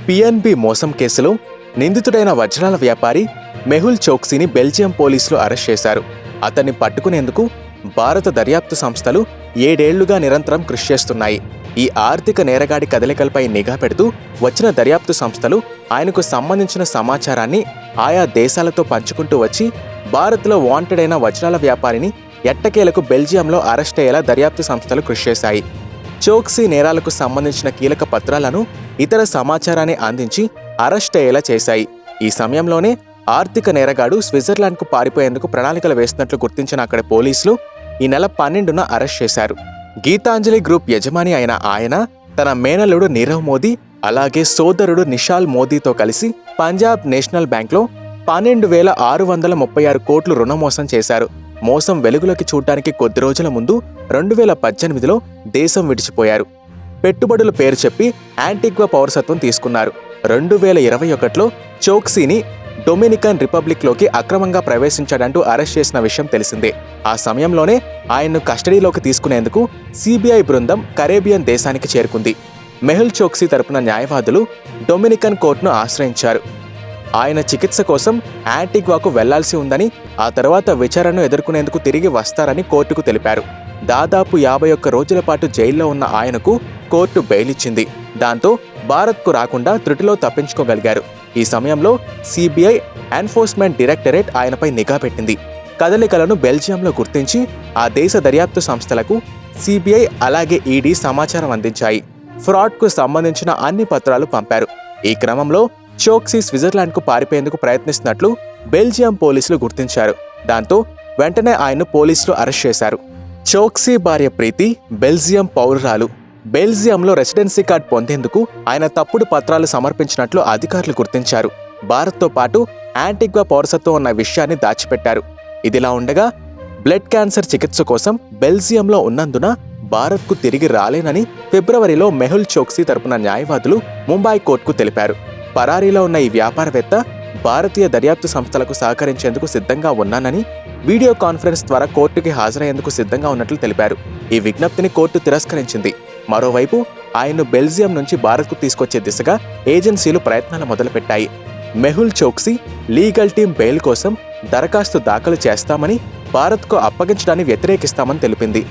PNB మోసం కేసులో నిందితుడైన వజ్రాల వ్యాపారి మెహుల్ చోక్సీని బెల్జియం పోలీసులు అరెస్ట్ చేశారు. అతన్ని పట్టుకునేందుకు భారత దర్యాప్తు సంస్థలు 7 ఏళ్లుగా నిరంతరం కృషి చేస్తున్నాయి. ఈ ఆర్థిక నేరగాడి కదలికలపై నిఘా పెడుతూ వచ్చిన దర్యాప్తు సంస్థలు ఆయనకు సంబంధించిన సమాచారాన్ని ఆయా దేశాలతో పంచుకుంటూ వచ్చి భారత్లో వాంటెడ్ అయిన వజ్రాల వ్యాపారిని ఎట్టకేలకు బెల్జియంలో అరెస్ట్ అయ్యేలా దర్యాప్తు సంస్థలు కృషి చేశాయి. చోక్సీ నేరాలకు సంబంధించిన కీలక పత్రాలను, ఇతర సమాచారాన్ని అందించి అరెస్ట్ అయ్యేలా చేశాయి. ఈ సమయంలోనే ఆర్థిక నేరగాడు స్విట్జర్లాండ్కు పారిపోయేందుకు ప్రణాళికలు వేస్తున్నట్లు గుర్తించిన అక్కడి పోలీసులు ఈ నెల 12న అరెస్ట్ చేశారు. గీతాంజలి గ్రూప్ యజమాని అయిన ఆయన తన మేనల్లుడు నీరవ్ మోదీ, అలాగే సోదరుడు నిషాల్ మోదీతో కలిసి పంజాబ్ నేషనల్ బ్యాంక్లో 12,636 కోట్లు రుణమోసం చేశారు. మోసం వెలుగులోకి చూడటానికి కొద్ది రోజుల ముందు 2018లో దేశం విడిచిపోయారు. పెట్టుబడుల పేరు చెప్పి యాంటిగ్వా పౌరసత్వం తీసుకున్నారు. 2021లో చోక్సీని డొమినికన్ రిపబ్లిక్లోకి అక్రమంగా ప్రవేశించాడంటూ అరెస్ట్ చేసిన విషయం తెలిసిందే. ఆ సమయంలోనే ఆయన్ను కస్టడీలోకి తీసుకునేందుకు సిబిఐ బృందం కరేబియన్ దేశానికి చేరుకుంది. మెహుల్ చోక్సీ తరపున న్యాయవాదులు డొమినికన్ కోర్టును ఆశ్రయించారు. ఆయన చికిత్స కోసం యాంటిగ్వాకు వెళ్లాల్సి ఉందని, ఆ తర్వాత విచారణను ఎదుర్కొనేందుకు తిరిగి వస్తారని కోర్టుకు తెలిపారు. దాదాపు 51 రోజుల పాటు జైల్లో ఉన్న ఆయనకు కోర్టు బెయిల్ ఇచ్చింది. దాంతో భారత్కు రాకుండా త్రుటిలో తప్పించుకోగలిగారు. ఈ సమయంలో సిబిఐ ఎన్ఫోర్స్మెంట్ డైరెక్టరేట్ ఆయనపై నిఘా పెట్టింది. కదలికలను బెల్జియంలో గుర్తించి ఆ దేశ దర్యాప్తు సంస్థలకు సిబిఐ అలాగే ఈడీ సమాచారం అందించాయి. ఫ్రాడ్కు సంబంధించిన అన్ని పత్రాలు పంపారు. ఈ క్రమంలో చోక్సీ స్విట్జర్లాండ్కు పారిపోయేందుకు ప్రయత్నిస్తున్నట్లు బెల్జియం పోలీసులు గుర్తించారు. దాంతో వెంటనే ఆయన్ను పోలీసులు అరెస్ట్ చేశారు. చోక్సీ భార్య ప్రీతి బెల్జియం పౌరురాలు. బెల్జియంలో రెసిడెన్సీ కార్డ్ పొందేందుకు ఆయన తప్పుడు పత్రాలు సమర్పించినట్లు అధికారులు గుర్తించారు. భారత్తో పాటు యాంటిగ్వా పౌరసత్వం ఉన్న విషయాన్ని దాచిపెట్టారు. ఇదిలా ఉండగా బ్లడ్ క్యాన్సర్ చికిత్స కోసం బెల్జియంలో ఉన్నందున భారత్కు తిరిగి రాలేనని ఫిబ్రవరిలో మెహుల్ చోక్సీ తరపున న్యాయవాదులు ముంబై కోర్టుకు తెలిపారు. పరారీలో ఉన్న ఈ వ్యాపారవేత్త భారతీయ దర్యాప్తు సంస్థలకు సహకరించేందుకు సిద్ధంగా ఉన్నానని, వీడియో కాన్ఫరెన్స్ ద్వారా కోర్టుకి హాజరయ్యేందుకు సిద్ధంగా ఉన్నట్లు తెలిపారు. ఈ విజ్ఞప్తిని కోర్టు తిరస్కరించింది. మరోవైపు ఆయన్ను బెల్జియం నుంచి భారత్కు తీసుకొచ్చే దిశగా ఏజెన్సీలు ప్రయత్నాలు మొదలుపెట్టాయి. Mehul Choksi legal team bail కోసం దరఖాస్తు దాఖలు చేస్తామని, భారత్కు అప్పగించడాన్ని వ్యతిరేకిస్తామని తెలిపింది.